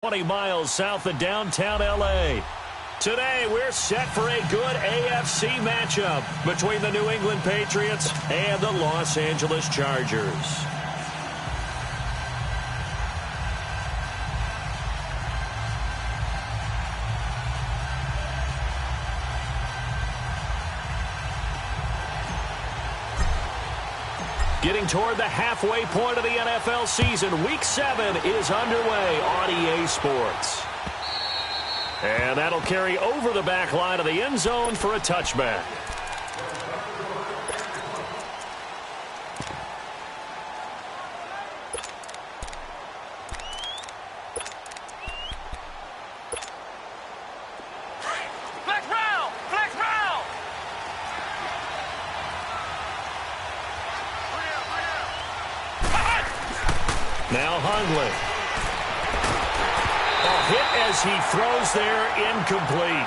20 miles south of downtown L.A. Today, we're set for a good AFC matchup between the New England Patriots and the Los Angeles Chargers. Getting toward the halfway point of the NFL season, Week 7 is underway on EA Sports. And that'll carry over the back line of the end zone for a touchback. Now Hundley. A hit as he throws there, incomplete.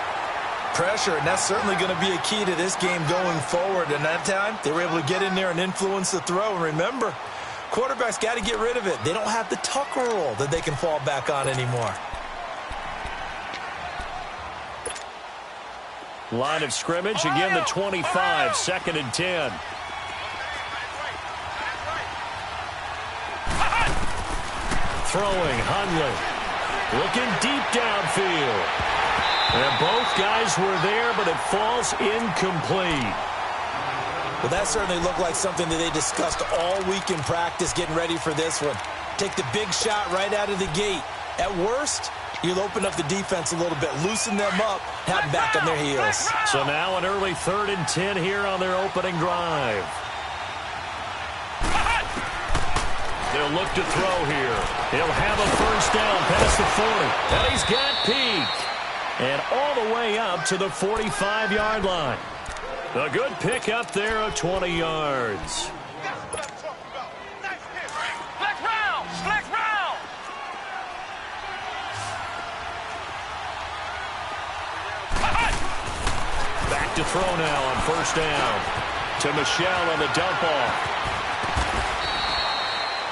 Pressure, and that's certainly going to be a key to this game going forward. And that time, they were able to get in there and influence the throw. And remember, quarterbacks got to get rid of it. They don't have the tuck roll that they can fall back on anymore. Line of scrimmage, again the 25, 2nd and 10. Throwing, Hundley. Looking deep downfield. And both guys were there, but it falls incomplete. Well, that certainly looked like something that they discussed all week in practice getting ready for this one. Take the big shot right out of the gate. At worst, you'll open up the defense a little bit, loosen them up, have them back on their heels. So now an early 3rd and 10 here on their opening drive. They'll look to throw here. He'll have a first down past the 40. And he's got Peak. And all the way up to the 45-yard line. A good pick up there of 20 yards. Back to throw now on first down. To Michelle on the dump off.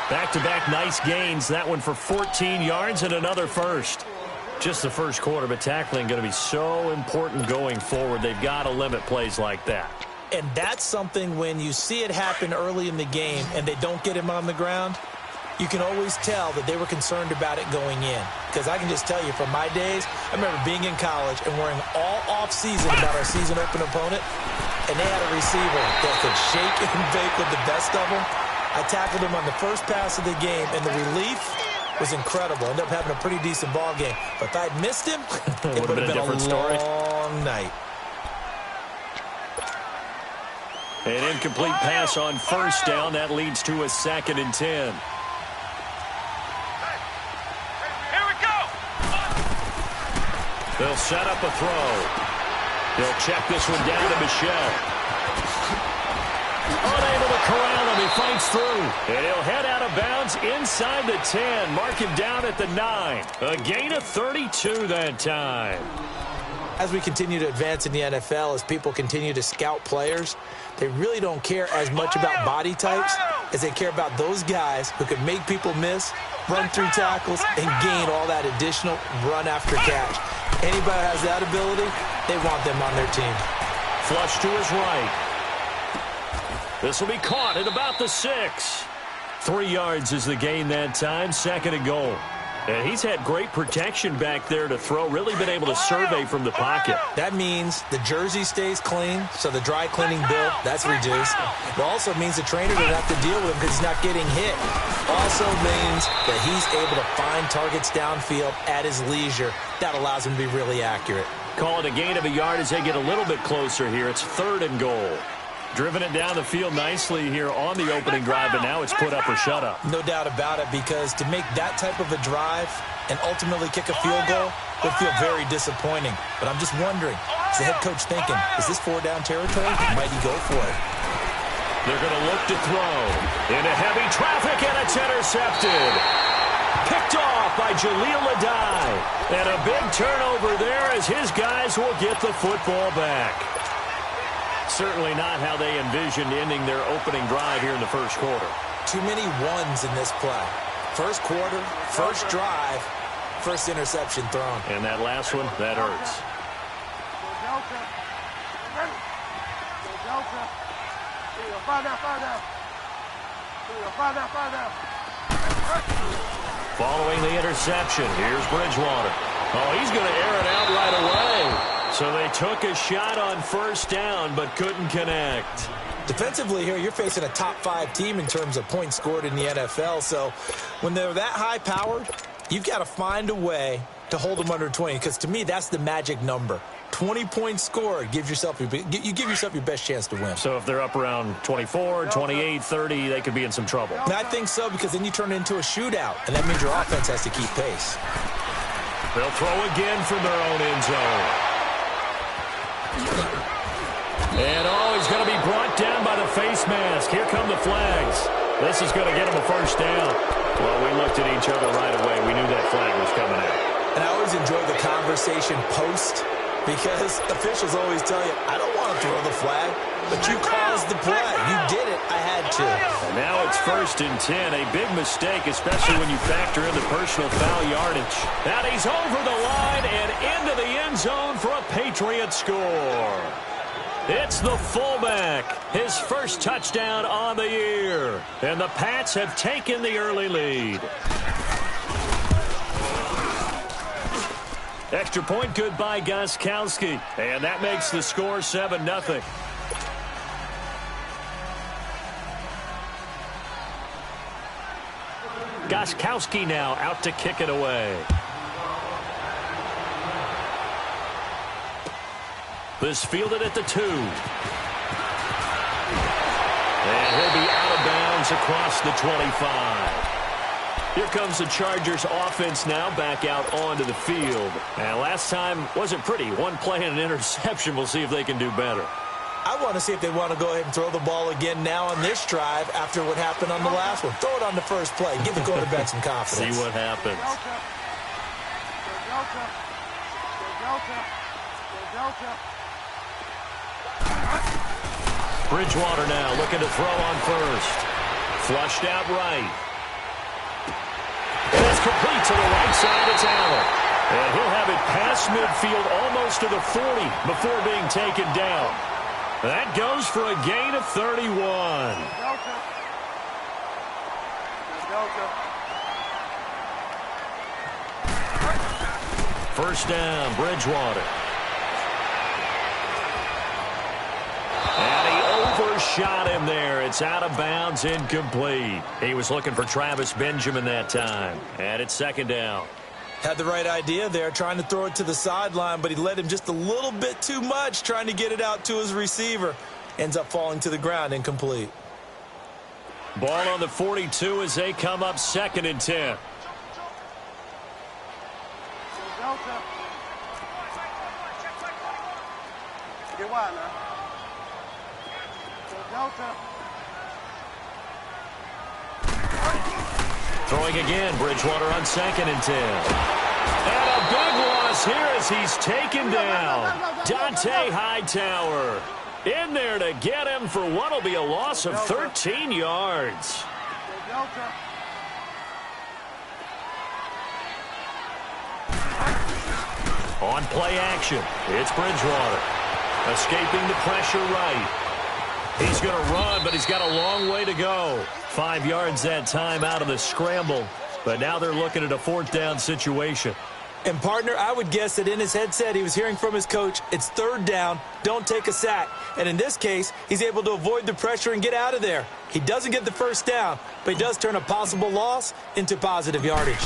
Back-to-back nice gains. That one for 14 yards and another first. Just the first quarter, but tackling going to be so important going forward. They've got to limit plays like that. And that's something when you see it happen early in the game and they don't get him on the ground, you can always tell that they were concerned about it going in. Because I can just tell you from my days, I remember being in college and worrying all off-season about our season open opponent, and they had a receiver that could shake and bake with the best of them. I tackled him on the first pass of the game, and the relief was incredible. Ended up having a pretty decent ball game. But if I'd missed him, it would have been a long night. An incomplete pass on first down. That leads to a 2nd and 10. Here we go. They'll set up a throw. They'll check this one down to Michelle. Unable to corral him. He fights through. And he'll head out of bounds inside the 10. Mark him down at the 9. A gain of 32 that time. As we continue to advance in the NFL, as people continue to scout players, they really don't care as much about body types as they care about those guys who can make people miss, run through tackles, and gain all that additional run after catch. Anybody who has that ability, they want them on their team. Flush to his right. This will be caught at about the 6. 3 yards is the gain that time, 2nd and goal. And he's had great protection back there to throw, really been able to survey from the pocket. That means the jersey stays clean, so the dry cleaning bill, that's reduced. It also means the trainer doesn't have to deal with him because he's not getting hit. Also means that he's able to find targets downfield at his leisure. That allows him to be really accurate. Call it a gain of a yard as they get a little bit closer here. It's 3rd and goal. Driven it down the field nicely here on the opening drive, but now it's put up or shut up. No doubt about it, because to make that type of a drive and ultimately kick a field goal would feel very disappointing. But I'm just wondering, is the head coach thinking, is this 4-down territory? Might he go for it? They're going to look to throw. Into heavy traffic, and it's intercepted. Picked off by Jaleel Adai. And a big turnover there as his guys will get the football back. Certainly not how they envisioned ending their opening drive here in the first quarter. Too many ones in this play. First quarter, first drive, first interception thrown. And that last one, that hurts. Following the interception, here's Bridgewater. Oh, he's going to air it out right away. So they took a shot on first down, but couldn't connect. Defensively here, you're facing a top-5 team in terms of points scored in the NFL. So when they're that high-powered, you've got to find a way to hold them under 20, because to me, that's the magic number. 20 points scored, you give yourself your best chance to win. So if they're up around 24, 28, 30, they could be in some trouble. And I think so, because then you turn it into a shootout, and that means your offense has to keep pace. They'll throw again from their own end zone. And he's going to be brought down by the face mask. Here come the flags. This is going to get him a first down. Well, we looked at each other right away. We knew that flag was coming out. And I always enjoy the conversation post, because officials always tell you, I don't want to throw the flag, but you caused the play. You did it. I had to. And now it's 1st and 10. A big mistake, especially when you factor in the personal foul yardage. And he's over the line and into the end zone for a Patriot score. It's the fullback, his first touchdown on the year. And the Pats have taken the early lead. Extra point good by Gostkowski. And that makes the score 7-0. Gostkowski now out to kick it away. This fielded at the 2. And he'll be out of bounds across the 25. Here comes the Chargers offense now back out onto the field. And last time wasn't pretty. One play and an interception. We'll see if they can do better. I want to see if they want to go ahead and throw the ball again now on this drive after what happened on the last one. Throw it on the first play. Give the quarterback some confidence. See what happens. Bridgewater now looking to throw on first. Flushed out right. And it's complete to the right side. It's Allen. And he'll have it past midfield almost to the 40 before being taken down. That goes for a gain of 31. First down, Bridgewater. And he overshot him there. It's out of bounds, incomplete. He was looking for Travis Benjamin that time. And it's 2nd down. Had the right idea there, trying to throw it to the sideline, but he led him just a little bit too much, trying to get it out to his receiver. Ends up falling to the ground, incomplete. Ball on the 42 as they come up 2nd and 10. Throwing again, Bridgewater on 2nd and 10. And a big loss here as he's taken down. Dante Hightower in there to get him for what will be a loss of 13 yards. On play action, it's Bridgewater. Escaping the pressure right. He's going to run, but he's got a long way to go. 5 yards that time out of the scramble. But now they're looking at a 4th down situation. And, partner, I would guess that in his headset he was hearing from his coach, it's 3rd down, don't take a sack. And in this case, he's able to avoid the pressure and get out of there. He doesn't get the first down, but he does turn a possible loss into positive yardage.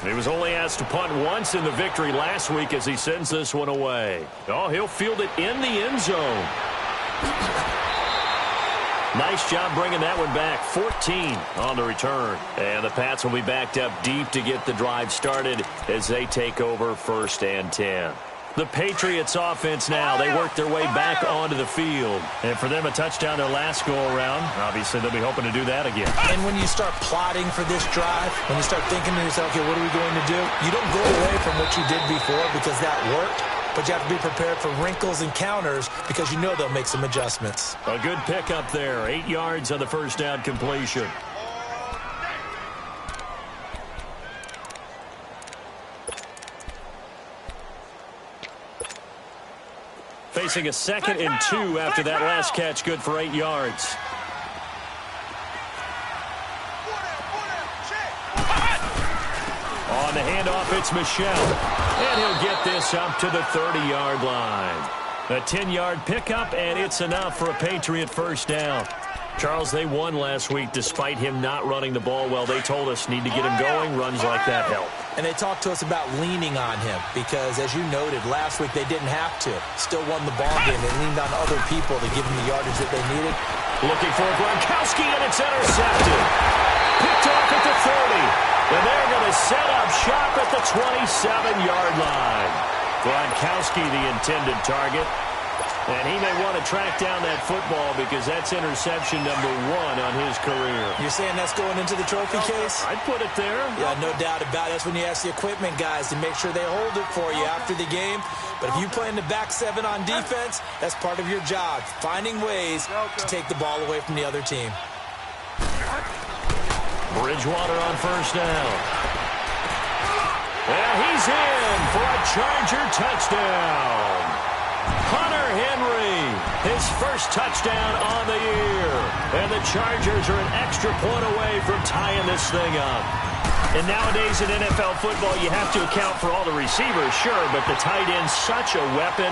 He was only asked to punt once in the victory last week as he sends this one away. Oh, he'll field it in the end zone. Nice job bringing that one back. 14 on the return. And the Pats will be backed up deep to get the drive started as they take over 1st and 10. The Patriots offense now, they work their way back onto the field. And for them, a touchdown their last go-around. Obviously, they'll be hoping to do that again. And when you start plotting for this drive, when you start thinking to yourself, okay, what are we going to do? You don't go away from what you did before because that worked. But you have to be prepared for wrinkles and counters because you know they'll make some adjustments. A good pickup there. 8 yards on the first down completion. facing a 2nd and 2 after that last catch, good for 8 yards. On the handoff, it's Michel. And he'll get this up to the 30-yard line. A 10-yard pickup, and it's enough for a Patriot first down. Charles, they won last week despite him not running the ball well. They told us need to get him going. Runs like that help. And they talked to us about leaning on him because, as you noted, last week they didn't have to. Still won the ball game. They leaned on other people to give them the yardage that they needed. Looking for Gronkowski, and it's intercepted. Picked off at the 30. And they're going to set up shop at the 27-yard line. Gronkowski, the intended target. And he may want to track down that football because that's interception number 1 on his career. You're saying that's going into the trophy case? I'd put it there. Yeah, no doubt about it. That's when you ask the equipment guys to make sure they hold it for you after the game. But if you play in the back 7 on defense, that's part of your job, finding ways to take the ball away from the other team. Bridgewater on first down. And he's in for a Charger touchdown. Hunter Henry, his first touchdown on the year. And the Chargers are an extra point away from tying this thing up. And nowadays in NFL football, you have to account for all the receivers, sure, but the tight end's such a weapon,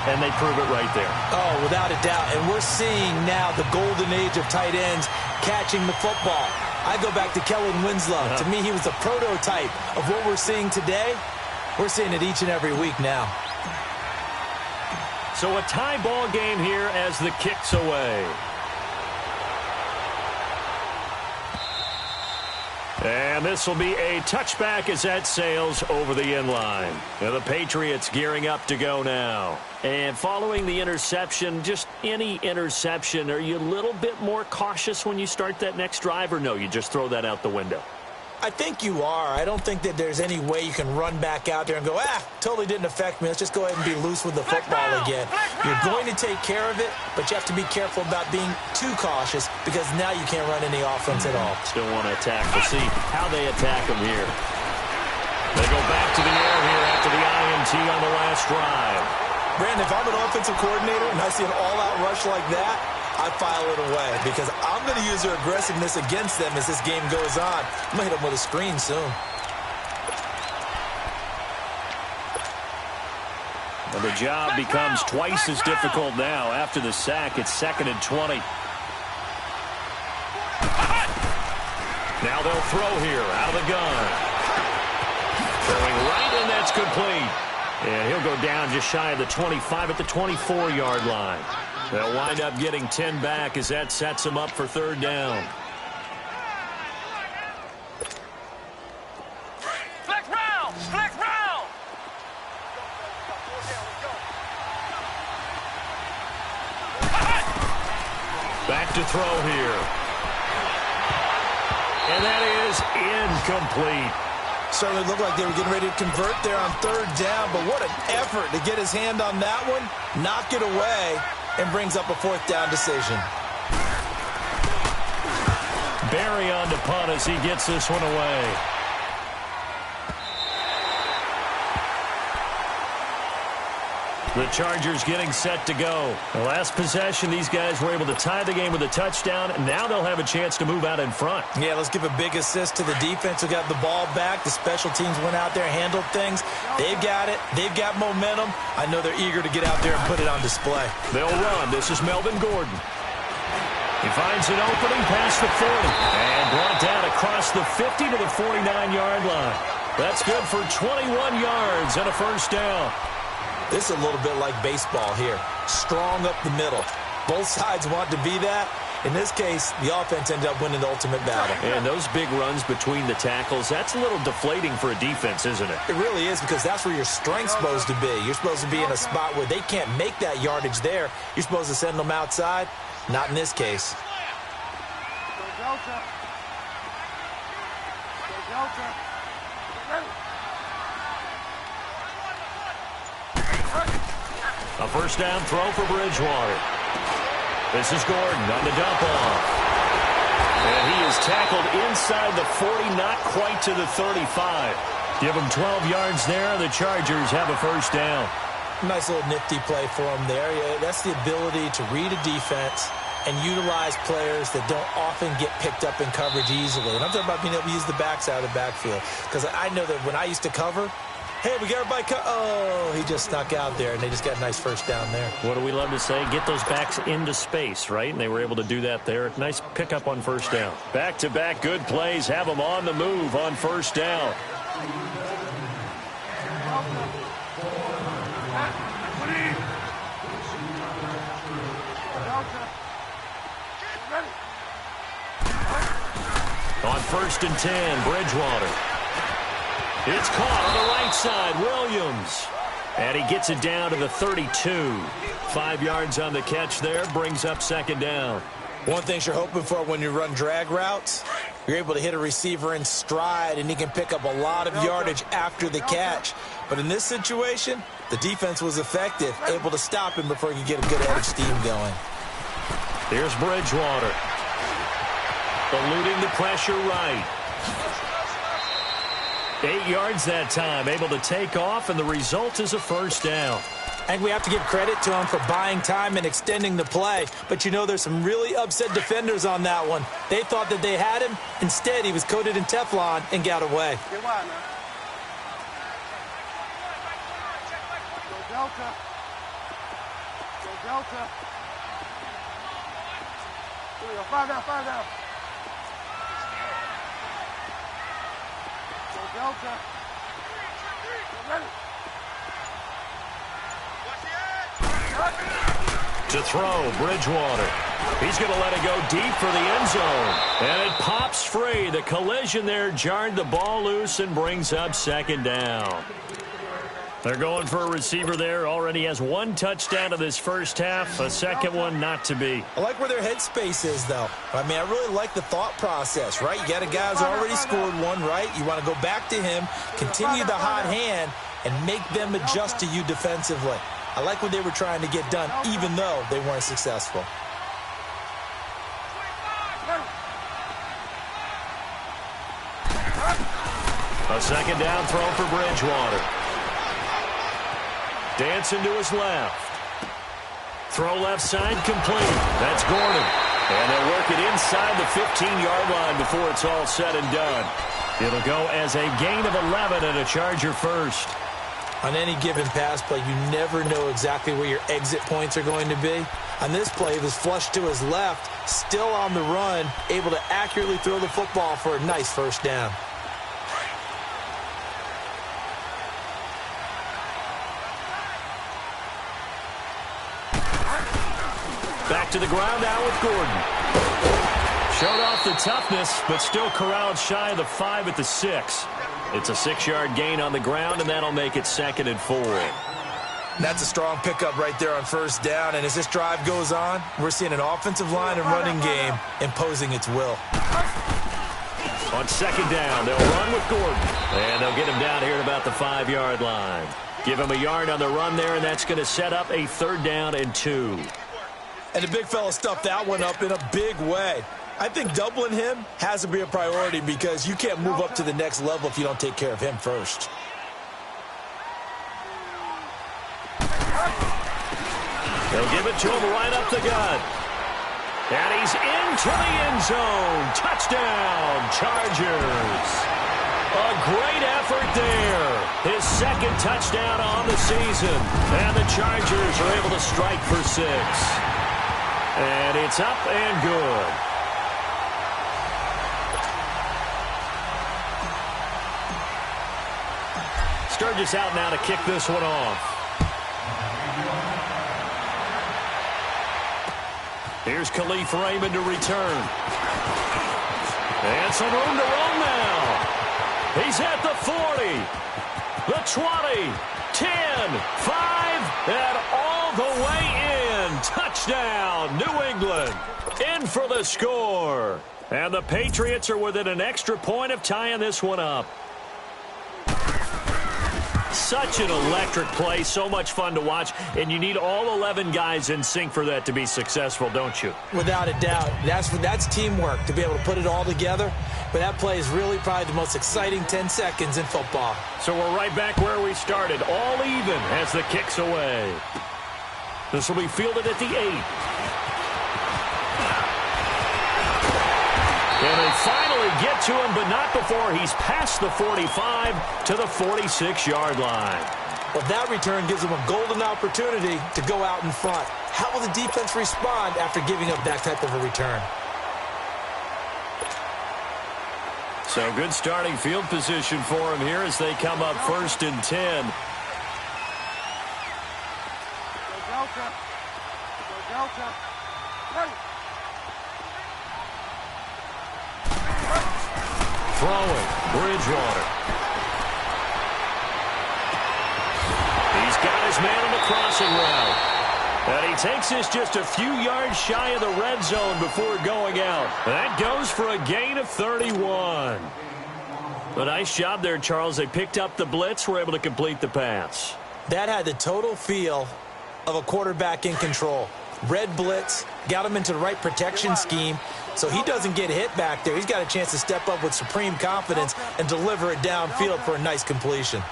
and they prove it right there. Oh, without a doubt. And we're seeing now the golden age of tight ends catching the football. I go back to Kellen Winslow. To me, he was a prototype of what we're seeing today. We're seeing it each and every week now. So a tie ball game here as the kick's away. And this will be a touchback as that sails over the end line. Now the Patriots gearing up to go now. And following the interception, just any interception, are you a little bit more cautious when you start that next drive, or no, you just throw that out the window? I think you are. I don't think that there's any way you can run back out there and go, totally didn't affect me. Let's just go ahead and be loose with the football again. You're going to take care of it, but you have to be careful about being too cautious because now you can't run any offense at all. Still want to attack. We'll see how they attack them here. They go back to the air here after the INT on the last drive. Brandon, if I'm an offensive coordinator and I see an all-out rush like that, I file it away because I'm going to use their aggressiveness against them as this game goes on. I'm going to hit them with a screen soon. Well, the job becomes twice as difficult now. After the sack, it's 2nd and 20. Now they'll throw here out of the gun. Throwing right, and that's complete. And he'll go down just shy of the 25 at the 24-yard line. They'll wind up getting 10 back as that sets him up for 3rd down. Flex round! Flex round! Back to throw here. And that is incomplete. Certainly looked like they were getting ready to convert there on 3rd down, but what an effort to get his hand on that one, knock it away, and brings up a 4th down decision. Barry on to punt as he gets this one away. The Chargers getting set to go. The last possession, these guys were able to tie the game with a touchdown, and now they'll have a chance to move out in front. Yeah, let's give a big assist to the defense who got the ball back. The special teams went out there, handled things. They've got it. They've got momentum. I know they're eager to get out there and put it on display. They'll run. This is Melvin Gordon. He finds an opening past the 40 and brought down across the 50 to the 49-yard line. That's good for 21 yards and a first down. This is a little bit like baseball here. Strong up the middle. Both sides want to be that. In this case, the offense ended up winning the ultimate battle. And those big runs between the tackles, that's a little deflating for a defense, isn't it? It really is, because that's where your strength's supposed to be. You're supposed to be in a spot where they can't make that yardage there. You're supposed to send them outside. Not in this case. A first down throw for Bridgewater. This is Gordon on the dump off. And he is tackled inside the 40, not quite to the 35. Give him 12 yards there. The Chargers have a first down. Nice little nifty play for him there. Yeah, that's the ability to read a defense and utilize players that don't often get picked up in coverage easily. And I'm talking about being able to use the backside of the backfield. Because I know that when I used to cover, hey, we got everybody oh, he just snuck out there, and they just got a nice first down there. What do we love to say? Get those backs into space, right? And they were able to do that there. Nice pickup on first down. Back-to-back good plays. Have them on the move on first down. On 1st and 10, Bridgewater. It's caught on the right side, Williams. And he gets it down to the 32. 5 yards on the catch there, brings up 2nd down. One thing you're hoping for when you run drag routes, you're able to hit a receiver in stride, and he can pick up a lot of yardage after the catch. But in this situation, the defense was effective, able to stop him before he could get a good head of steam going. Here's Bridgewater. Eluding the pressure right. 8 yards that time, able to take off, and the result is a first down. I think we have to give credit to him for buying time and extending the play. But, you know, there's some really upset defenders on that one. They thought that they had him. Instead, he was coated in Teflon and got away. Go Delta. Go Delta. Here we go. 5 down, 5 down. Go Delta. Get ready. To throw, Bridgewater. He's going to let it go deep for the end zone. And it pops free. The collision there jarred the ball loose and brings up 2nd down. They're going for a receiver there. Already has 1 touchdown in this first half. A second one not to be. I like where their headspace is, though. I mean, I really like the thought process, right? You got a guy who's already scored 1, right? You want to go back to him, continue the hot hand, and make them adjust to you defensively. I like what they were trying to get done, even though they weren't successful. A 2nd down throw for Bridgewater. Dancing to his left. Throw left side complete. That's Gordon. And they'll work it inside the 15-yard line before it's all said and done. It'll go as a gain of 11 and a Charger first. On any given pass play, you never know exactly where your exit points are going to be. On this play, he was flushed to his left, still on the run, able to accurately throw the football for a nice first down. Back to the ground now with Gordon. Showed off the toughness, but still corralled shy of the 5 at the 6. It's a 6-yard gain on the ground, and that'll make it 2nd and 4. That's a strong pickup right there on first down, and as this drive goes on, we're seeing an offensive line and running game imposing its will. On 2nd down, they'll run with Gordon, and they'll get him down here at about the 5-yard line. Give him a yard on the run there, and that's going to set up a 3rd down and 2. And the big fella stuffed that one up in a big way. I think doubling him has to be a priority because you can't move up to the next level if you don't take care of him first. They'll give it to him right up the gut. And he's into the end zone. Touchdown, Chargers. A great effort there. His 2nd touchdown on the season. And the Chargers are able to strike for 6. And it's up and good. Sturgis out now to kick this one off. Here's Khalif Raymond to return. And some room to run now. He's at the 40, the 20, 10, 5, and all the way in. Touchdown, New England. In for the score. And the Patriots are within an extra point of tying this one up. Such an electric play, so much fun to watch, and you need all 11 guys in sync for that to be successful, don't you? Without a doubt. That's teamwork, to be able to put it all together. But that play is really probably the most exciting 10 seconds in football. So we're right back where we started, all even as the kick's away. This will be fielded at the 8. And they finally get to him, but not before he's past the 45 to the 46-yard line. Well, that return gives him a golden opportunity to go out in front. How will the defense respond after giving up that type of a return? So good starting field position for him here as they come up 1st and 10. Delta. Delta. Ready. Throwing, Bridgewater. He's got his man on the crossing route. And he takes this just a few yards shy of the red zone before going out. That goes for a gain of 31. A nice job there, Charles. They picked up the blitz, were able to complete the pass. That had the total feel of a quarterback in control. Red blitz, got him into the right protection scheme, so he doesn't get hit back there. He's got a chance to step up with supreme confidence and deliver it downfield for a nice completion.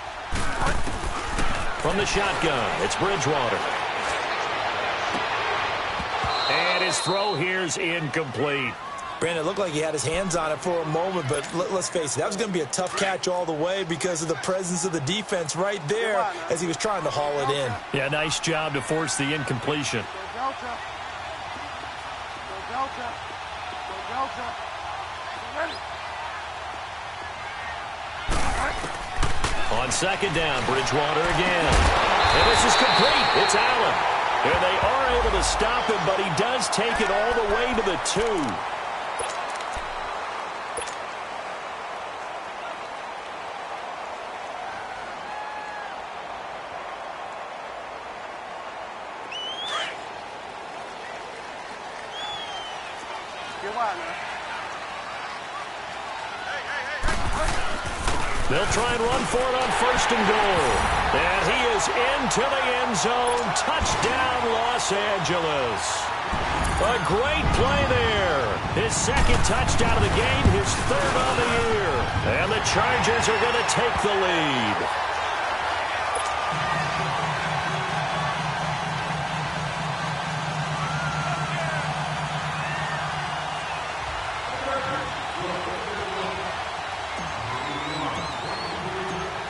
From the shotgun, it's Bridgewater. And his throw here's incomplete. Brandon, it looked like he had his hands on it for a moment, but let's face it, that was going to be a tough catch all the way because of the presence of the defense right there as he was trying to haul it in. Yeah, nice job to force the incompletion. Delta. Delta. Delta. Ready. On 2nd down, Bridgewater again. And this is complete. It's Allen. And they are able to stop him, but he does take it all the way to the 2. They'll try and run for it on 1st and goal. And he is into the end zone. Touchdown, Los Angeles. A great play there. His 2nd touchdown of the game, his 3rd on the year. And the Chargers are going to take the lead.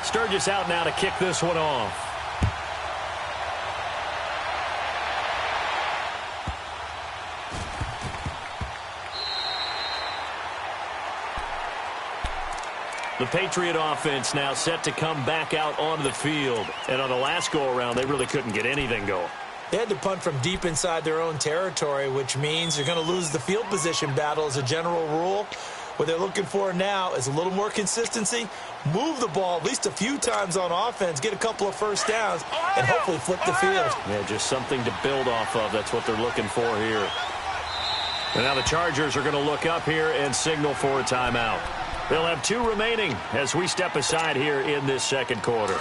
Sturgis out now to kick this one off. The Patriot offense now set to come back out onto the field. And on the last go-around, they really couldn't get anything going. They had to punt from deep inside their own territory, which means you're going to lose the field position battle as a general rule. What they're looking for now is a little more consistency, move the ball at least a few times on offense, get a couple of first downs, and hopefully flip the field. Yeah, just something to build off of. That's what they're looking for here. And now the Chargers are going to look up here and signal for a timeout. They'll have 2 remaining as we step aside here in this 2nd quarter.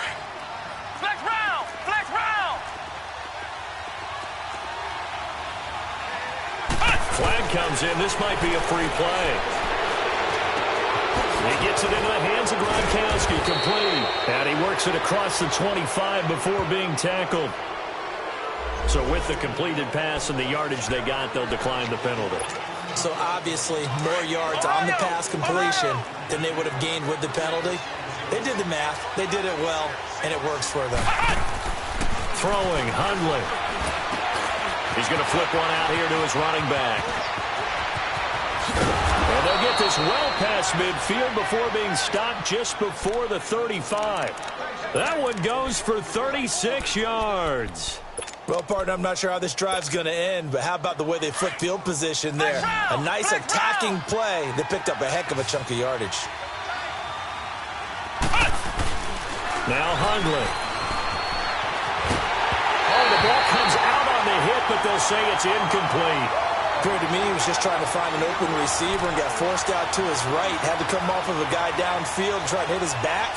Flex round! Flex round! Flag comes in. This might be a free play. He gets it into the hands of Gronkowski, complete. And he works it across the 25 before being tackled. So with the completed pass and the yardage they got, they'll decline the penalty. So obviously more yards on the pass completion than they would have gained with the penalty. They did the math. They did it well, and it works for them. Throwing, Hundley. He's going to flip one out here to his running back. And they'll get this well past midfield before being stopped just before the 35. That one goes for 36 yards. Well, partner, I'm not sure how this drive's going to end, but how about the way they flip field position there? A nice attacking play. They picked up a heck of a chunk of yardage. Now Hundley. Oh, the ball comes out on the hit, but they'll say it's incomplete. Appeared to me he was just trying to find an open receiver and got forced out to his right. Had to come off of a guy downfield and try to hit his back.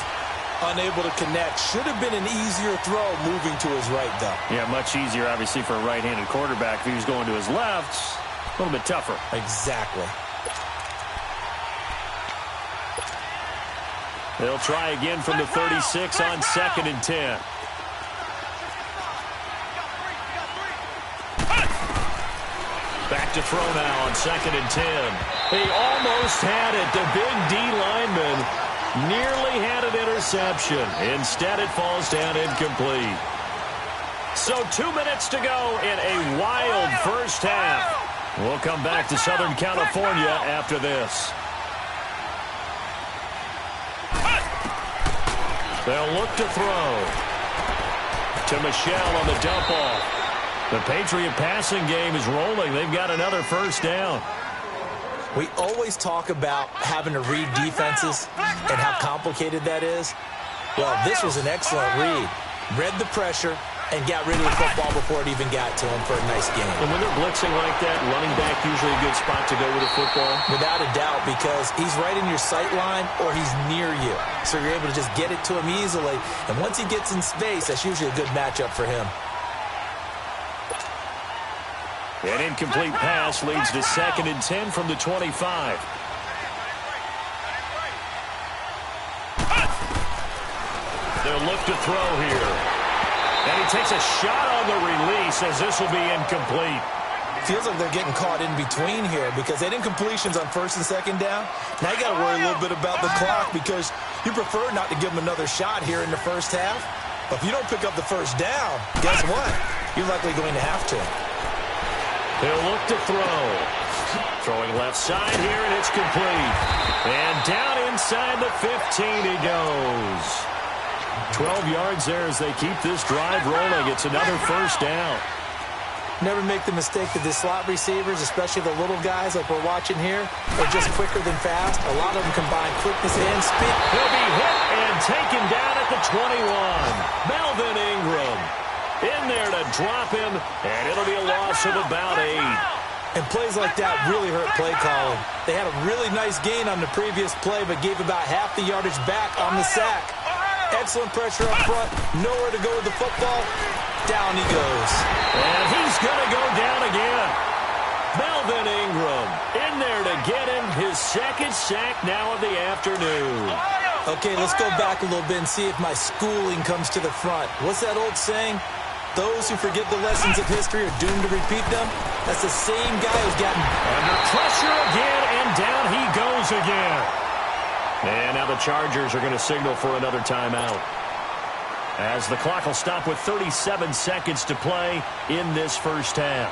Unable to connect. Should have been an easier throw moving to his right, though. Yeah, much easier, obviously, for a right-handed quarterback. If he was going to his left, a little bit tougher. Exactly. They'll try again from the 36 on 2nd and 10. Back to throw now on 2nd and 10. He almost had it. The big D lineman nearly had an interception. Instead, it falls down incomplete. So 2 minutes to go in a wild first half. We'll come back to Southern California after this. They'll look to throw. To Michelle on the dump off. The Patriot passing game is rolling. They've got another first down. We always talk about having to read defenses and how complicated that is. Well, this was an excellent read. Read the pressure and got rid of the football before it even got to him for a nice game. And when they're blitzing like that, running back usually a good spot to go with a football? Without a doubt, because he's right in your sight line or he's near you. So you're able to just get it to him easily. And once he gets in space, that's usually a good matchup for him. An incomplete pass leads to 2nd and 10 from the 25. They'll look to throw here. And he takes a shot on the release as this will be incomplete. Feels like they're getting caught in between here because they didn't incompletions on 1st and 2nd down. Now you got to worry a little bit about the clock because you prefer not to give them another shot here in the first half. But if you don't pick up the first down, guess what? You're likely going to have to. He'll look to throw. Throwing left side here, and it's complete. And down inside the 15 he goes. 12 yards there as they keep this drive rolling. It's another first down. Never make the mistake that the slot receivers, especially the little guys like we're watching here, are just quicker than fast. A lot of them combine quickness and speed. He'll be hit and taken down at the 21. Melvin Ingram in there to drop him, and it'll be a loss of about 8. And plays like that really hurt play calling. They had a really nice gain on the previous play, but gave about half the yardage back on the sack. Excellent pressure up front. Nowhere to go with the football. Down he goes. And he's going to go down again. Melvin Ingram in there to get him his second sack now of the afternoon. Okay, let's go back a little bit and see if my schooling comes to the front. What's that old saying? Those who forget the lessons of history are doomed to repeat them. That's the same guy who's gotten under pressure again, and down he goes again. And now the Chargers are going to signal for another timeout, as the clock will stop with 37 seconds to play in this first half.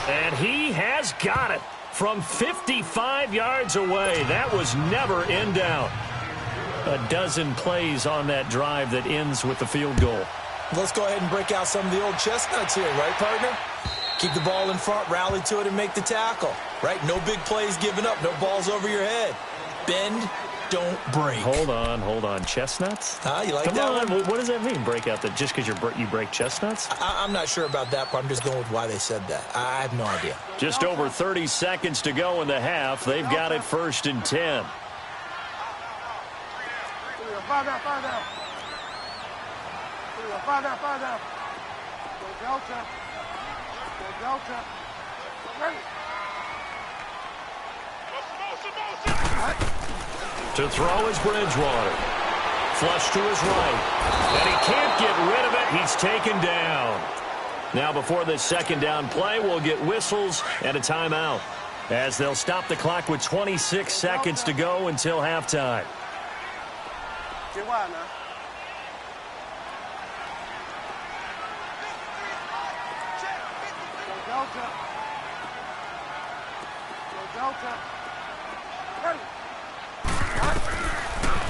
And he has got it from 55 yards away. That was never in doubt. A dozen plays on that drive that ends with the field goal. Let's go ahead and break out some of the old chestnuts here, right, partner? Keep the ball in front, rally to it, and make the tackle. Right? No big plays given up. No balls over your head. Bend, don't break. Hold on. Chestnuts? You like Come that on. one? What does that mean, break out? That just because you break chestnuts? I'm not sure about that, but I'm just going with why they said that. I have no idea. Just over 30 seconds to go in the half. They've got it 1st and 10. Find out. Go Delta. Ready. To throw is Bridgewater. Flush to his right. And he can't get rid of it. He's taken down. Now before this second down play, we'll get whistles and a timeout, as they'll stop the clock with 26 seconds to go until halftime. Get wide now. Delta. Ready.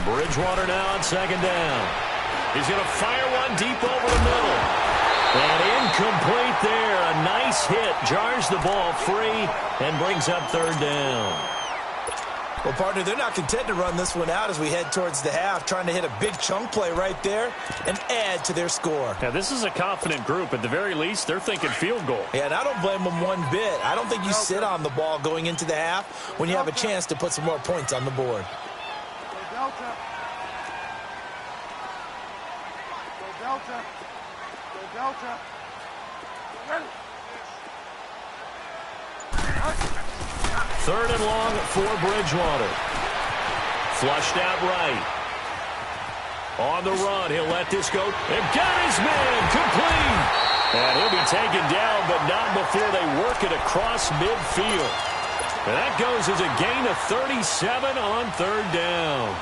Bridgewater now on second down. He's going to fire one deep over the middle. And incomplete there. A nice hit. Jars the ball free and brings up 3rd down. Well, partner, they're not content to run this one out as we head towards the half, trying to hit a big chunk play right there and add to their score. Now, this is a confident group. At the very least, they're thinking field goal. Yeah, and I don't blame them one bit. I don't think you sit on the ball going into the half when you have a chance to put some more points on the board. Go Delta. Go Delta. Go Delta. Ready. Third and long for Bridgewater. Flushed out right. On the run, he'll let this go. And got his man complete. And he'll be taken down, but not before they work it across midfield. And that goes as a gain of 37 on third down.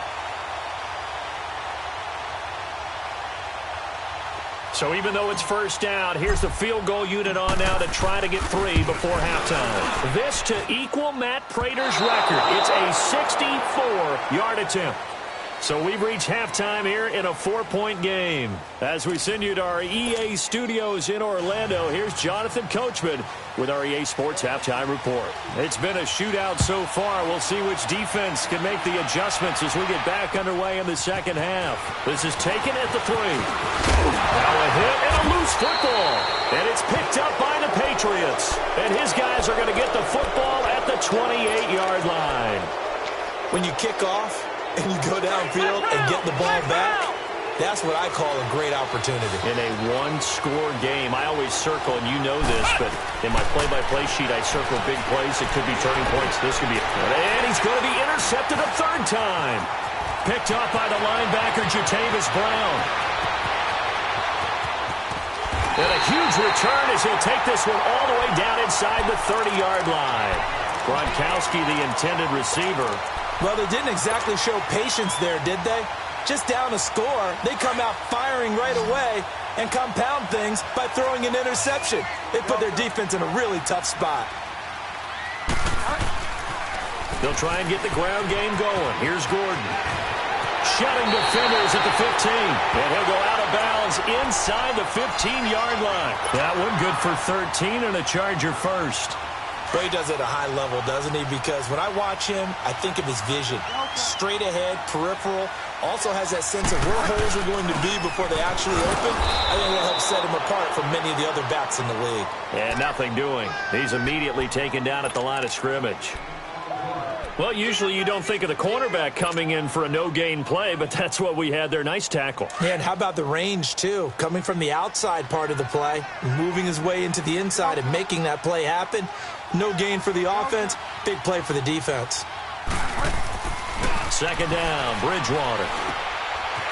So even though it's first down, here's the field goal unit on now to try to get 3 before halftime. This to equal Matt Prater's record. It's a 64-yard attempt. So we've reached halftime here in a 4-point game. As we send you to our EA studios in Orlando, here's Jonathan Coachman with our EA Sports Halftime Report. It's been a shootout so far. We'll see which defense can make the adjustments as we get back underway in the second half. This is taken at the 3. Now a hit and a loose football. And it's picked up by the Patriots. And his guys are going to get the football at the 28-yard line. When you kick off and you go downfield and get the ball back, that's what I call a great opportunity. In a one-score game, I always circle, and you know this, but in my play-by-play sheet, I circle big plays. It could be turning points. This could be. And he's going to be intercepted a third time. Picked up by the linebacker, Jatavis Brown. And a huge return as he'll take this one all the way down inside the 30-yard line. Gronkowski, the intended receiver. Well, they didn't exactly show patience there, did they? Just down a score, they come out firing right away and compound things by throwing an interception. They put their defense in a really tough spot. They'll try and get the ground game going. Here's Gordon. Shutting defenders at the 15. And he'll go out of bounds inside the 15-yard line. That one good for 13 and a Charger first. But he does it at a high level, doesn't he? Because when I watch him, I think of his vision. Straight ahead, peripheral. Also has that sense of where holes are going to be before they actually open. I think that helps set him apart from many of the other backs in the league. And nothing doing. He's immediately taken down at the line of scrimmage. Well, usually you don't think of the cornerback coming in for a no-gain play, but that's what we had there. Nice tackle. Yeah, and how about the range, too? Coming from the outside part of the play, moving his way into the inside and making that play happen. No gain for the offense, big play for the defense. Second down, Bridgewater.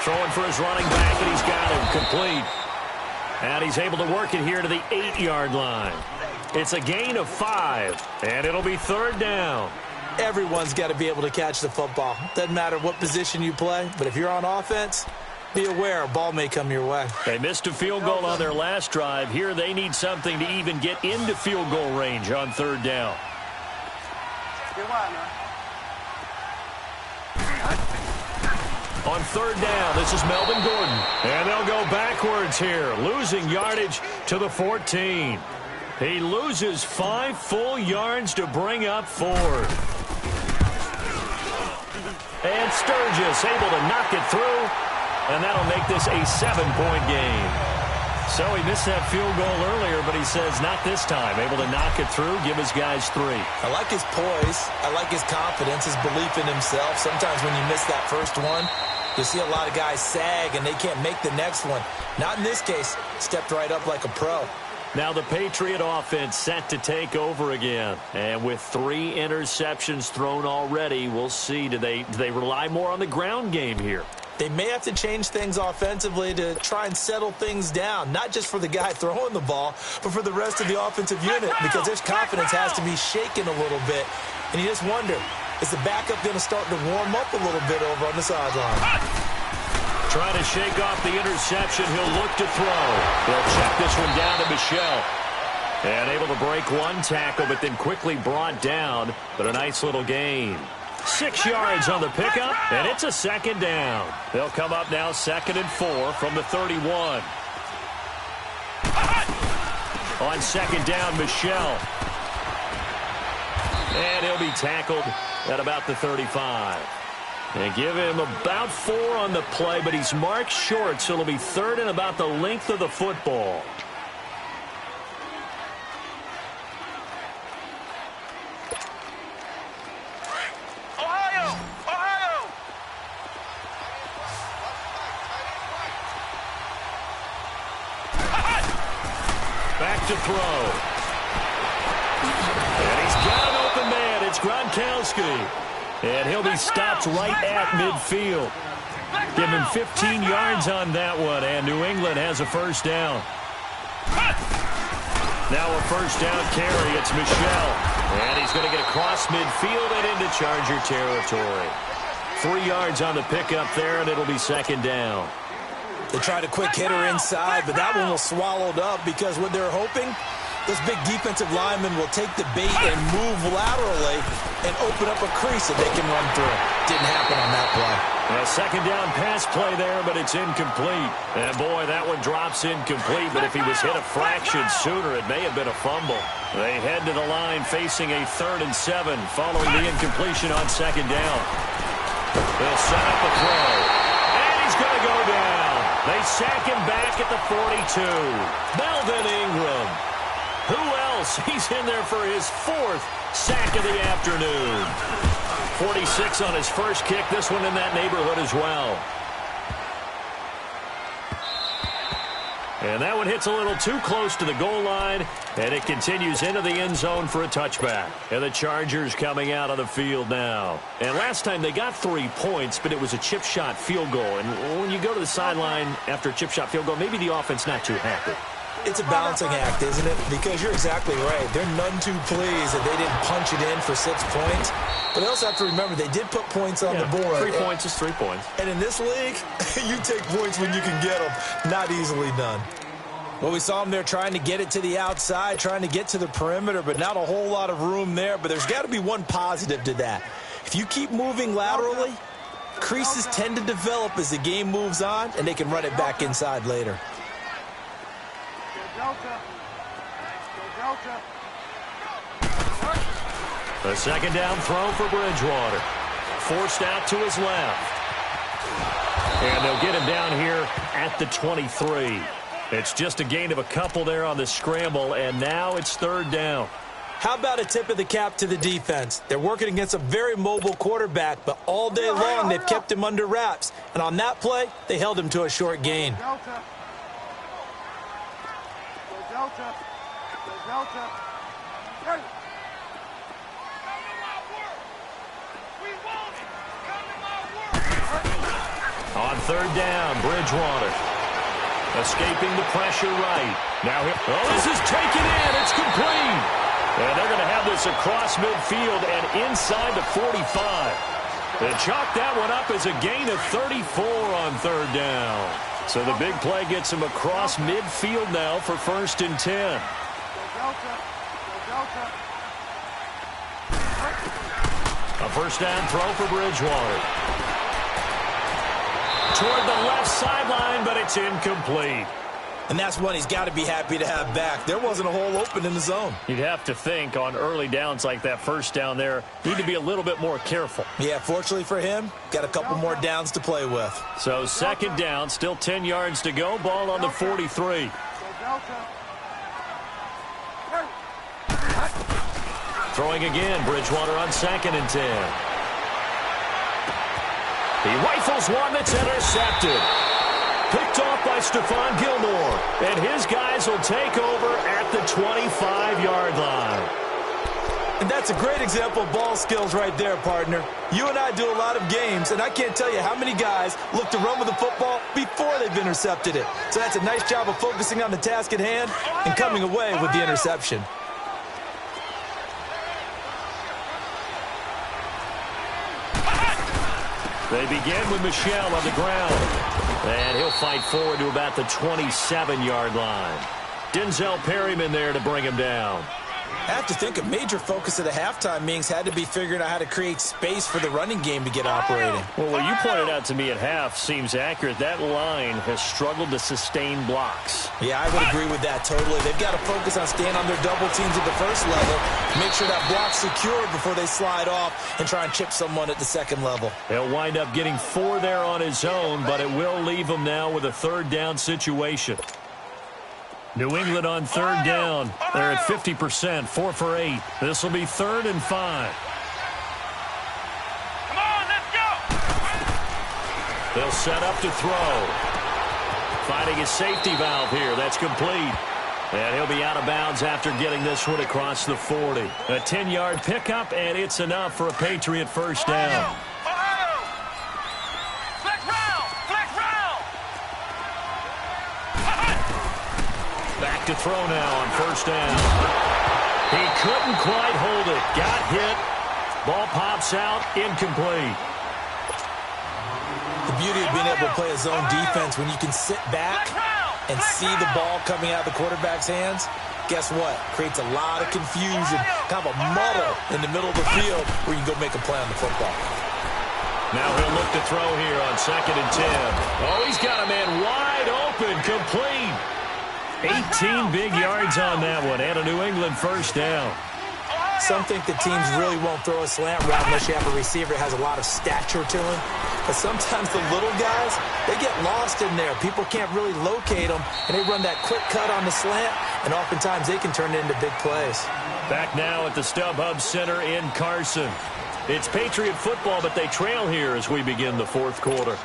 Throwing for his running back, and he's got him complete. And he's able to work it here to the 8-yard line. It's a gain of 5, and it'll be third down. Everyone's got to be able to catch the football. Doesn't matter what position you play, but if you're on offense, be aware a ball may come your way. They missed a field goal on their last drive. Here they need something to even get into field goal range on third down. On third down, this is Melvin Gordon. And they'll go backwards here, losing yardage to the 14. He loses 5 full yards to bring up 4. And Sturgis able to knock it through, and that'll make this a 7-point game. So he missed that field goal earlier, but he says not this time. Able to knock it through, give his guys 3. I like his poise. I like his confidence, his belief in himself. Sometimes when you miss that first one, you see a lot of guys sag, and they can't make the next one. Not in this case. Stepped right up like a pro. Now the Patriot offense set to take over again. And with 3 interceptions thrown already, we'll see. Do they rely more on the ground game here? They may have to change things offensively to try and settle things down, not just for the guy throwing the ball, but for the rest of the offensive unit, because their confidence has to be shaken a little bit. And you just wonder, is the backup going to start to warm up a little bit over on the sideline? Trying to shake off the interception. He'll look to throw. He'll check this one down to Michel. And able to break one tackle, but then quickly brought down. But a nice little gain. 6 yards on the pickup, and it's a second down. They'll come up now 2nd and 4 from the 31. On second down, Michel. And he'll be tackled at about the 35. And give him about 4 on the play, but he's marked short, so it'll be 3rd and about the length of the football. Back to throw. And he's got an open man. It's Gronkowski. And he'll be stopped right at midfield. Give him 15 yards on that one, and New England has a first down. Now a first down carry. It's Michel. And he's going to get across midfield and into Charger territory. 3 yards on the pickup there, and it'll be 2nd down. They tried a quick hitter inside, but that one was swallowed up because what they're hoping, this big defensive lineman will take the bait and move laterally and open up a crease that they can run through. Didn't happen on that play. A 2nd down pass play there, but it's incomplete. And boy, that one drops incomplete, but if he was hit a fraction sooner, it may have been a fumble. They head to the line facing a 3rd and 7 following the incompletion on 2nd down. They'll set up a throw. And he's going to go down. They sack him back at the 42. Melvin Ingram. Who else? He's in there for his 4th sack of the afternoon. 46 on his first kick. This one in that neighborhood as well. And that one hits a little too close to the goal line, and it continues into the end zone for a touchback. And the Chargers coming out on the field now. And last time they got 3 points, but it was a chip shot field goal. And when you go to the sideline after a chip shot field goal, maybe the offense not too happy. It's a balancing act, isn't it? Because you're exactly right. They're none too pleased that they didn't punch it in for 6 points. But they also have to remember they did put points on the board. 3 points is 3 points. And in this league, you take points when you can get them. Not easily done. Well, we saw them there trying to get it to the outside, trying to get to the perimeter, but not a whole lot of room there. But there's got to be one positive to that. If you keep moving laterally, creases tend to develop as the game moves on, and they can run it back inside later. A 2nd down throw for Bridgewater. Forced out to his left. And they'll get him down here at the 23. It's just a gain of a couple there on the scramble, and now it's 3rd down. How about a tip of the cap to the defense? They're working against a very mobile quarterback, but all day long they've kept him under wraps. And on that play, they held him to a short gain. Delta. Hey. On 3rd down, Bridgewater. Escaping the pressure right. Now, this is taken in. It's complete. And they're going to have this across midfield and inside the 45. They chalk that one up as a gain of 34 on 3rd down. So the big play gets him across midfield now for 1st and 10. A first down throw for Bridgewater. Toward the left sideline, but it's incomplete. And that's one he's got to be happy to have back. There wasn't a hole open in the zone. You'd have to think on early downs like that first down there, need to be a little bit more careful. Yeah, fortunately for him, got a couple more downs to play with. So 2nd down, still 10 yards to go. Ball on the 43. Throwing again, Bridgewater on 2nd and 10. He rifles one that's intercepted. Picked off by Stephon Gilmore. And his guys will take over at the 25-yard line. And that's a great example of ball skills right there, partner. You and I do a lot of games, and I can't tell you how many guys look to run with the football before they've intercepted it. So that's a nice job of focusing on the task at hand and coming away with the interception. They begin with Michel on the ground. And he'll fight forward to about the 27-yard line. Denzel Perryman there to bring him down. I have to think a major focus of the halftime meetings had to be figuring out how to create space for the running game to get operating. Well, what you pointed out to me at half seems accurate. That line has struggled to sustain blocks. Yeah, I would agree with that totally. They've got to focus on staying on their double teams at the first level, make sure that block's secure before they slide off and try and chip someone at the second level. He'll wind up getting 4 there on his own, but it will leave him now with a third down situation. New England on third down. They're at 50%, 4 for 8. This will be 3rd and 5. Come on, let's go! They'll set up to throw. Finding his safety valve here. That's complete. And he'll be out of bounds after getting this one across the 40. A 10-yard pickup, and it's enough for a Patriot first down. Back to throw now on first down. He couldn't quite hold it. Got hit. Ball pops out. Incomplete. The beauty of being able to play a zone defense when you can sit back and see the ball coming out of the quarterback's hands, guess what? Creates a lot of confusion, kind of a muddle in the middle of the field where you can go make a play on the football. Now he'll look to throw here on 2nd and 10. Oh, he's got a man wide open. Complete. 18 big yards on that one, and a New England first down. Some think that teams really won't throw a slant route unless you have a receiver that has a lot of stature to him. But sometimes the little guys, they get lost in there. People can't really locate them, and they run that quick cut on the slant, and oftentimes they can turn it into big plays. Back now at the StubHub Center in Carson. It's Patriot football, but they trail here as we begin the 4th quarter.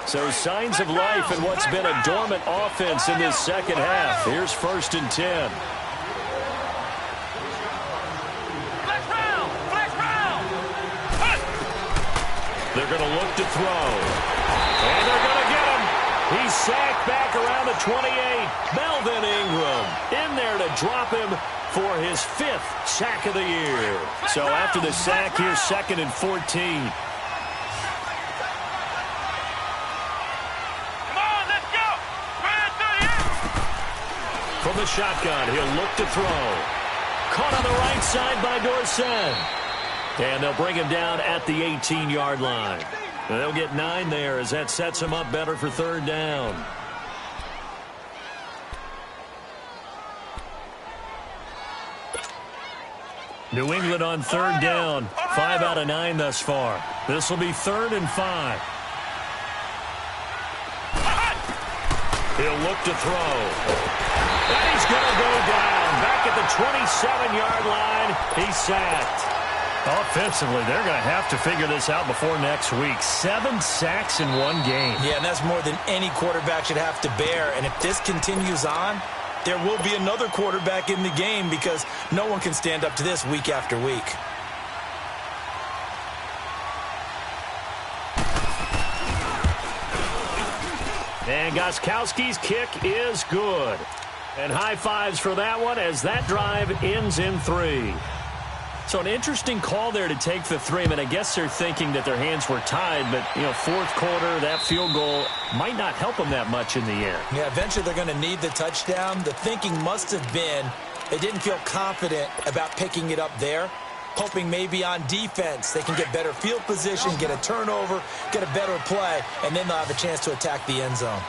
So signs of life in what's been a dormant offense in this second half. Here's 1st and 10. They're going to look to throw. And they're going to get him. He's sacked back around the 28. Melvin Ingram in there to drop him for his 5th sack of the year. So after the sack, here's 2nd and 14. From the shotgun, he'll look to throw. Caught on the right side by Dorsett. And they'll bring him down at the 18-yard line. They'll get 9 there as that sets him up better for 3rd down. New England on 3rd down. 5 out of 9 thus far. This will be 3rd and 5. He'll look to throw. And he's going to go down. Back at the 27-yard line. He's sacked. Offensively, they're going to have to figure this out before next week. 7 sacks in one game. Yeah, and that's more than any quarterback should have to bear. And if this continues on, there will be another quarterback in the game because no one can stand up to this week after week. And Gostkowski's kick is good. And high fives for that one as that drive ends in 3. So an interesting call there to take the 3. I mean, I guess they're thinking that their hands were tied, but, 4th quarter, that field goal might not help them that much in the end. Yeah, eventually they're going to need the touchdown. The thinking must have been they didn't feel confident about picking it up there, hoping maybe on defense they can get better field position, get a turnover, get a better play, and then they'll have a chance to attack the end zone.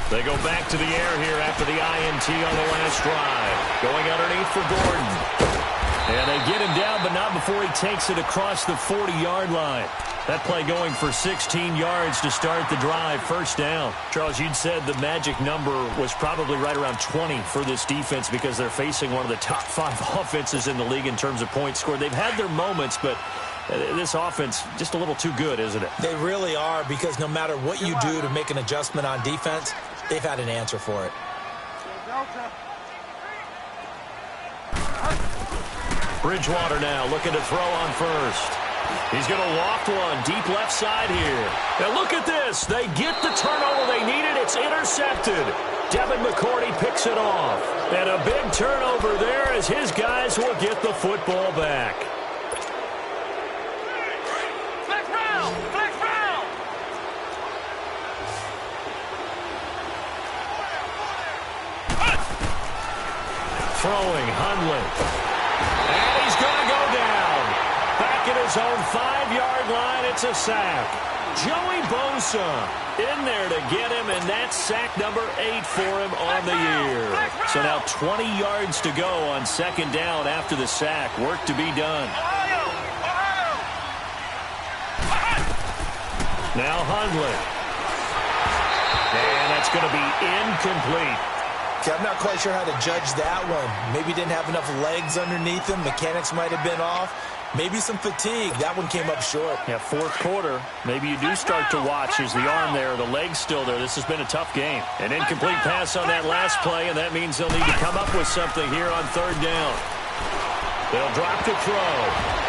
They go back to the air here after the INT on the last drive. Going underneath for Gordon. And they get him down, but not before he takes it across the 40-yard line. That play going for 16 yards to start the drive. First down. Charles, you'd said the magic number was probably right around 20 for this defense because they're facing one of the top 5 offenses in the league in terms of points scored. They've had their moments, but this offense just a little too good, isn't it? They really are, because no matter what you do to make an adjustment on defense, they've had an answer for it. Bridgewater now looking to throw on first. He's going to loft one deep left side here. Now look at this. They get the turnover they needed. It's intercepted. Devin McCourty picks it off. And a big turnover there as his guys will get the football back. Flex round! Flex round! Throwing, Hundley. And he's going to go down. Back at his own 5-yard line, it's a sack. Joey Bosa in there to get him, and that's sack number 8 for him on the year. So now 20 yards to go on second down after the sack. Work to be done. Now Hundley. And that's going to be incomplete. I'm not quite sure how to judge that one. Maybe didn't have enough legs underneath him. Mechanics might have been off. Maybe some fatigue. That one came up short. Yeah, fourth quarter. Maybe you do start to watch. Is the arm there, the leg's still there. This has been a tough game. An incomplete pass on that last play, and that means they'll need to come up with something here on third down. They'll drop to throw.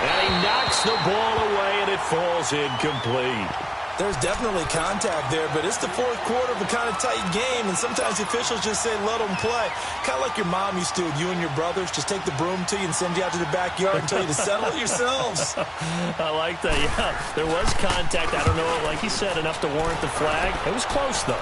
And he knocks the ball away, and it falls incomplete. There's definitely contact there, but it's the fourth quarter of a kind of tight game, and sometimes officials just say, let them play. Kind of like your mom used to with you and your brothers. Just take the broom to you and send you out to the backyard and tell you to settle it yourselves. I like that, yeah. There was contact. I don't know, like you said, enough to warrant the flag. It was close, though.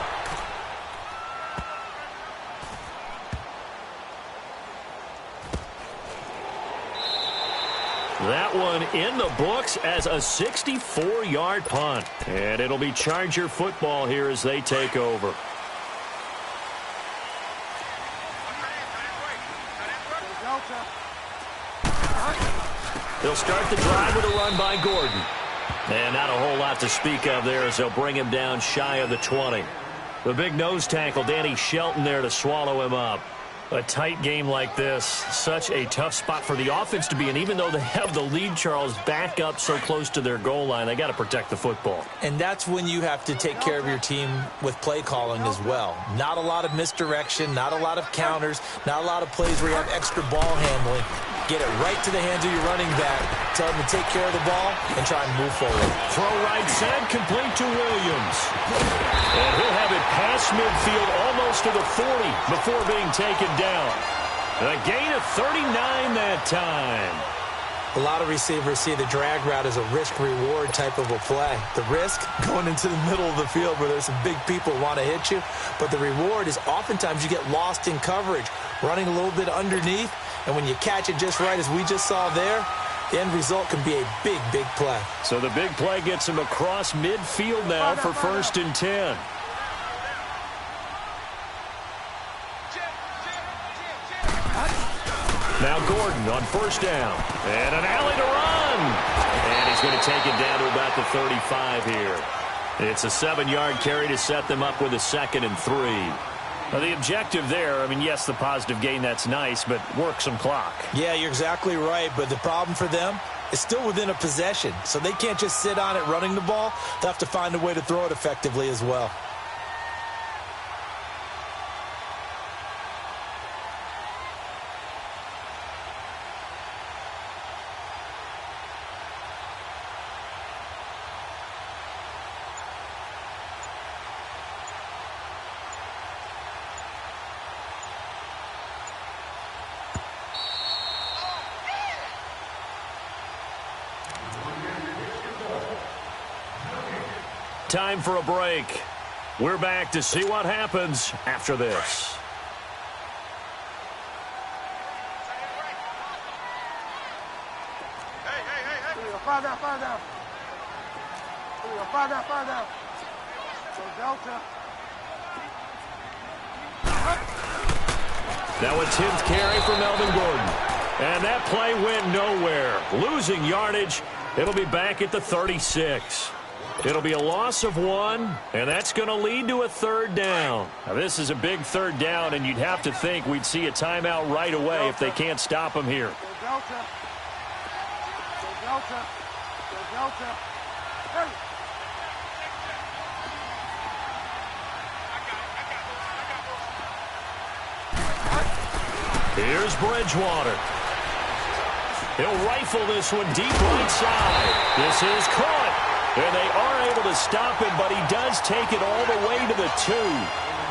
That one in the books as a 64-yard punt. And it'll be Charger football here as they take over. They'll start the drive with a run by Gordon. And not a whole lot to speak of there as they'll bring him down shy of the 20. The big nose tackle, Danny Shelton, there to swallow him up. A tight game like this, such a tough spot for the offense to be in. Even though they have the lead, Charles, back up so close to their goal line, they got to protect the football. And that's when you have to take care of your team with play calling as well. Not a lot of misdirection, not a lot of counters, not a lot of plays where you have extra ball handling. Get it right to the hands of your running back. Tell him to take care of the ball and try and move forward. Throw right side, complete to Williams. And he'll have it past midfield almost to the 40 before being taken down. A gain of 39 that time. A lot of receivers see the drag route as a risk-reward type of a play. The risk, going into the middle of the field where there's some big people who want to hit you. But the reward is oftentimes you get lost in coverage, running a little bit underneath. And when you catch it just right, as we just saw there, the end result can be a big, big play. So the big play gets him across midfield now for 1st and 10. Now Gordon on 1st down. And an alley to run. And he's going to take it down to about the 35 here. It's a 7-yard carry to set them up with a 2nd and 3. Now the objective there, I mean, yes, the positive gain, that's nice, but work some clock. Yeah, you're exactly right, but the problem for them is still within a possession, so they can't just sit on it running the ball. They'll have to find a way to throw it effectively as well. Time for a break. We're back to see what happens after this. Five down. Five down. So Delta. Now a 10th carry for Melvin Gordon. And that play went nowhere. Losing yardage. It'll be back at the 36. It'll be a loss of 1, and that's going to lead to a 3rd down. Now, this is a big 3rd down, and you'd have to think we'd see a timeout right away if they can't stop him here. Delta. Hey. Here's Bridgewater. He'll rifle this one deep right side. This is caught. And they are able to stop him, but he does take it all the way to the 2.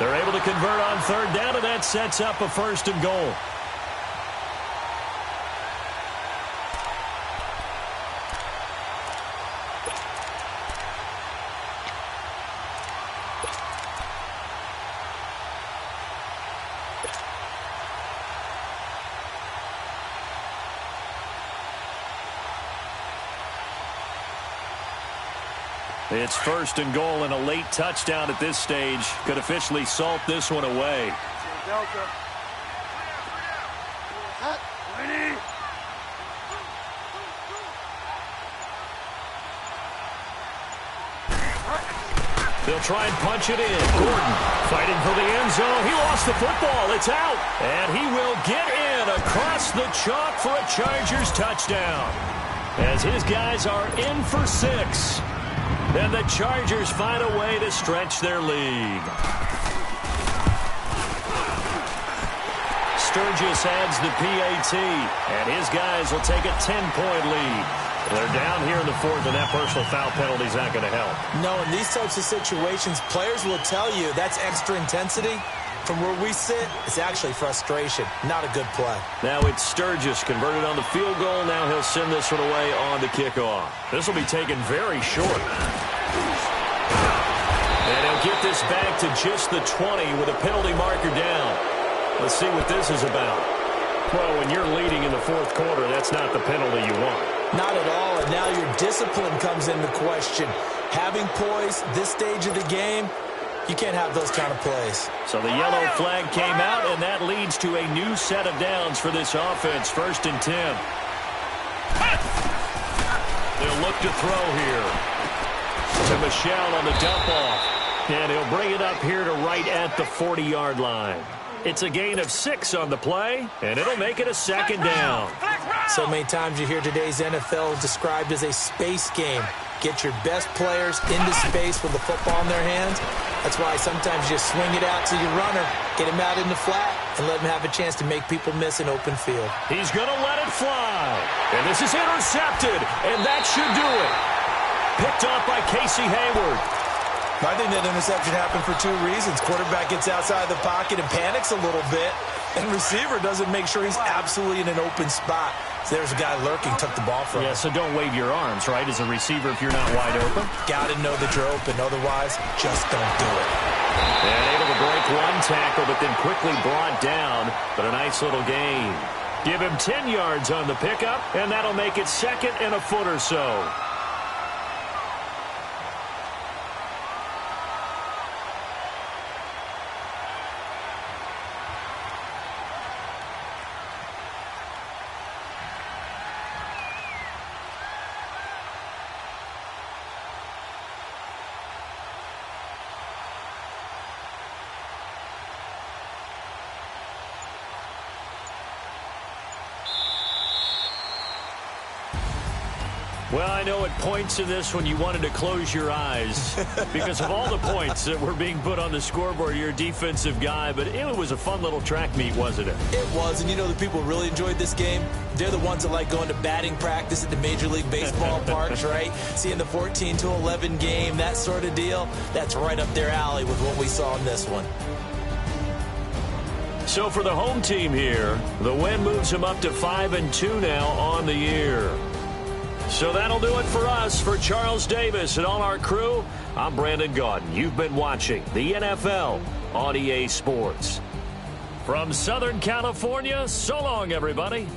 They're able to convert on third down, and that sets up a 1st and goal. It's 1st and goal, and a late touchdown at this stage could officially salt this one away. Delta. Ready. They'll try and punch it in. Gordon fighting for the end zone. He lost the football. It's out. And he will get in across the chalk for a Chargers touchdown. As his guys are in for 6. And the Chargers find a way to stretch their lead. Sturgis adds the PAT, and his guys will take a 10-point lead. They're down here in the 4th, and that personal foul penalty is not going to help. No, in these types of situations, players will tell you that's extra intensity. From where we sit, it's actually frustration. Not a good play. Now it's Sturgis converted on the field goal. Now he'll send this one away on the kickoff. This will be taken very short. And he'll get this back to just the 20 with a penalty marker down. Let's see what this is about. Well, when you're leading in the 4th quarter, that's not the penalty you want. Not at all, and now your discipline comes into question. Having poise this stage of the game, you can't have those kind of plays. So the yellow flag came out, and that leads to a new set of downs for this offense. 1st and 10. They'll look to throw here. To Michelle on the dump off. And he'll bring it up here to right at the 40-yard line. It's a gain of 6 on the play, and it'll make it a 2nd down. So many times you hear today's NFL described as a space game. Get your best players into space with the football in their hands. That's why sometimes you swing it out to your runner, get him out in the flat, and let him have a chance to make people miss an open field. He's going to let it fly. And this is intercepted, and that should do it. Picked off by Casey Hayward. I think that interception happened for 2 reasons. Quarterback gets outside the pocket and panics a little bit, and receiver doesn't make sure he's absolutely in an open spot. So there's a guy lurking, took the ball from him. Yeah, so don't wave your arms, right, as a receiver if you're not wide open. Got to know that you're open. Otherwise, just don't do it. And able to break one tackle, but then quickly brought down, but a nice little gain. Give him 10 yards on the pickup, and that'll make it 2nd and a foot or so. Well, I know at points in this when you wanted to close your eyes because of all the points that were being put on the scoreboard. You're a defensive guy, but it was a fun little track meet, wasn't it? It was, and you know the people who really enjoyed this game? They're the ones that like going to batting practice at the Major League Baseball parks, right? Seeing the 14-11 game, that sort of deal. That's right up their alley with what we saw in this one. So for the home team here, the win moves them up to 5-2 now on the year. So that'll do it for us. For Charles Davis and all our crew, I'm Brandon Gaudin. You've been watching the NFL on EA Sports. From Southern California, so long, everybody.